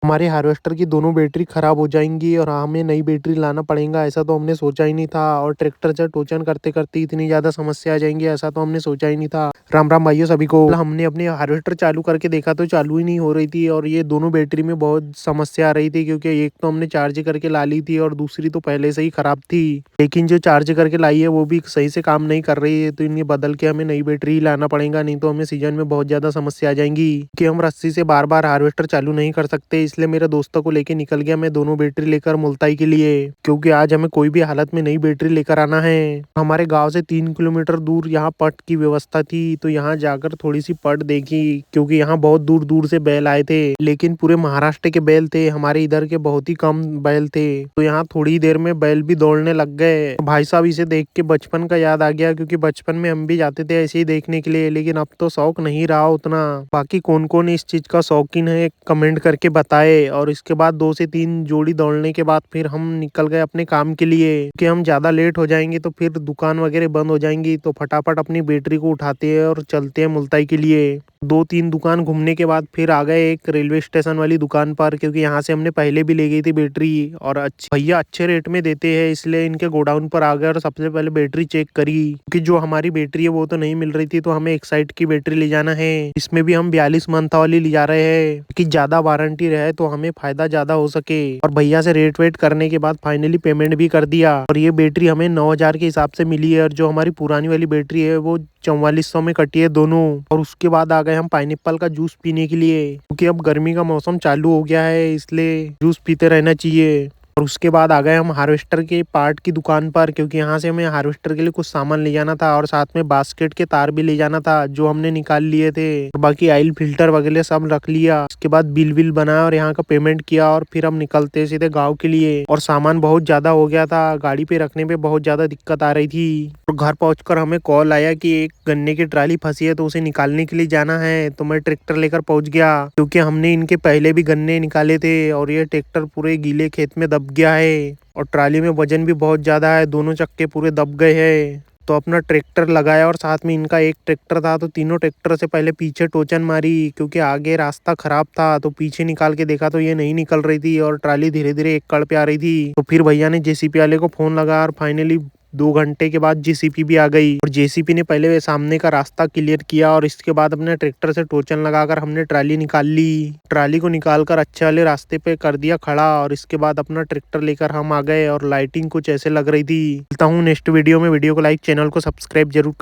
हमारे हार्वेस्टर की दोनों बैटरी खराब हो जाएंगी और हमें नई बैटरी लाना पड़ेगा। ऐसा तो हमने सोचा ही नहीं था। और ट्रैक्टर से टोचन करते करते इतनी ज्यादा समस्या आ जाएंगी, ऐसा तो हमने सोचा ही नहीं था। राम राम भाइयों सभी को। हमने अपने हार्वेस्टर चालू करके देखा तो चालू ही नहीं हो रही थी और ये दोनों बैटरी में बहुत समस्या आ रही थी, क्योंकि एक तो हमने चार्ज करके ला ली थी और दूसरी तो पहले से ही खराब थी। लेकिन जो चार्ज करके लाई है वो भी सही से काम नहीं कर रही है, तो इन्हें बदल के हमें नई बैटरी ही लाना पड़ेगा, नहीं तो हमें सीजन में बहुत ज्यादा समस्या आ जाएंगी। कि हम रस्सी से बार बार हार्वेस्टर चालू नहीं कर सकते, इसलिए मेरे दोस्तों को लेके निकल गया मैं दोनों बैटरी लेकर मुल्ताई के लिए, क्योंकि आज हमें कोई भी हालत में नई बैटरी लेकर आना है। हमारे गांव से 3 किलोमीटर दूर यहाँ पट की व्यवस्था थी, तो यहाँ जाकर थोड़ी सी पट देखी, क्योंकि यहाँ बहुत दूर दूर से बैल आए थे, लेकिन पूरे महाराष्ट्र के बैल थे, हमारे इधर के बहुत ही कम बैल थे। तो यहाँ थोड़ी देर में बैल भी दौड़ने लग गए। भाई साहब इसे देख के बचपन का याद आ गया, क्योंकि बचपन में हम भी जाते थे ऐसे ही देखने के लिए, लेकिन अब तो शौक नहीं रहा उतना। बाकी कौन कौन इस चीज का शौकीन है कमेंट करके बताए। और इसके बाद 2 से 3 जोड़ी दौड़ने के बाद फिर हम निकल गए अपने काम के लिए, कि हम ज्यादा लेट हो जाएंगे तो फिर दुकान वगैरह बंद हो जाएंगी। तो फटाफट अपनी बैटरी को उठाते हैं और चलते हैं मुल्ताई के लिए। 2-3 दुकान घूमने के बाद फिर आ गए एक रेलवे स्टेशन वाली दुकान पर, क्योंकि यहाँ से हमने पहले भी ले गई थी बैटरी और भैया अच्छे रेट में देते हैं, इसलिए इनके गोडाउन पर आ गए और सबसे पहले बैटरी चेक करी, क्योंकि जो हमारी बैटरी है वो तो नहीं मिल रही थी, तो हमें एक्साइड की बैटरी ले जाना है। इसमें भी हम 42 मंथ वाली ले जा रहे हैं कि ज्यादा वारंटी रहे तो हमें फायदा ज्यादा हो सके। और भैया से रेट वेट करने के बाद फाइनली पेमेंट भी कर दिया और ये बैटरी हमें 9,000 के हिसाब से मिली है, और जो हमारी पुरानी वाली बैटरी है वो 4400 में कटी है दोनों। और उसके बाद आ गए हम पाइनएप्पल का जूस पीने के लिए, क्योंकि अब गर्मी का मौसम चालू हो गया है, इसलिए जूस पीते रहना चाहिए। और उसके बाद आ गए हम हार्वेस्टर के पार्ट की दुकान पर, क्योंकि यहाँ से हमें हार्वेस्टर के लिए कुछ सामान ले जाना था और साथ में बास्केट के तार भी ले जाना था, जो हमने निकाल लिए थे। और बाकी ऑयल फिल्टर वगैरह सब रख लिया। उसके बाद बिल विल बनाया और यहाँ का पेमेंट किया, और फिर हम निकलते सीधे गाँव के लिए। और सामान बहुत ज्यादा हो गया था, गाड़ी पे रखने पे बहुत ज्यादा दिक्कत आ रही थी। और घर पहुंचकर हमें कॉल आया कि एक गन्ने की ट्राली फंसी है, तो उसे निकालने के लिए जाना है। तो मैं ट्रैक्टर लेकर पहुंच गया, क्योंकि हमने इनके पहले भी गन्ने निकाले थे और ये ट्रैक्टर पूरे गीले खेत में दब गया है। और ट्राली में वजन भी बहुत ज्यादा है, दोनों चक्के पूरे दब गए हैं। तो अपना ट्रैक्टर लगाया और साथ में इनका एक ट्रैक्टर था, तो तीनों ट्रैक्टर से पहले पीछे टोचन मारी, क्योंकि आगे रास्ता खराब था। तो पीछे निकाल के देखा तो ये नहीं निकल रही थी और ट्राली धीरे धीरे एक कड़ पे आ रही थी। तो फिर भैया ने जेसीपी वाले को फोन लगा और फाइनली 2 घंटे के बाद जेसीपी भी आ गई। और जेसीपी ने पहले सामने का रास्ता क्लियर किया और इसके बाद अपने ट्रैक्टर से टोचन लगाकर हमने ट्राली निकाल ली। ट्राली को निकालकर अच्छे वाले रास्ते पे कर दिया खड़ा, और इसके बाद अपना ट्रैक्टर लेकर हम आ गए। और लाइटिंग कुछ ऐसे लग रही थी। मिलता हूँ नेक्स्ट वीडियो में। वीडियो को लाइक, चैनल को सब्सक्राइब जरूर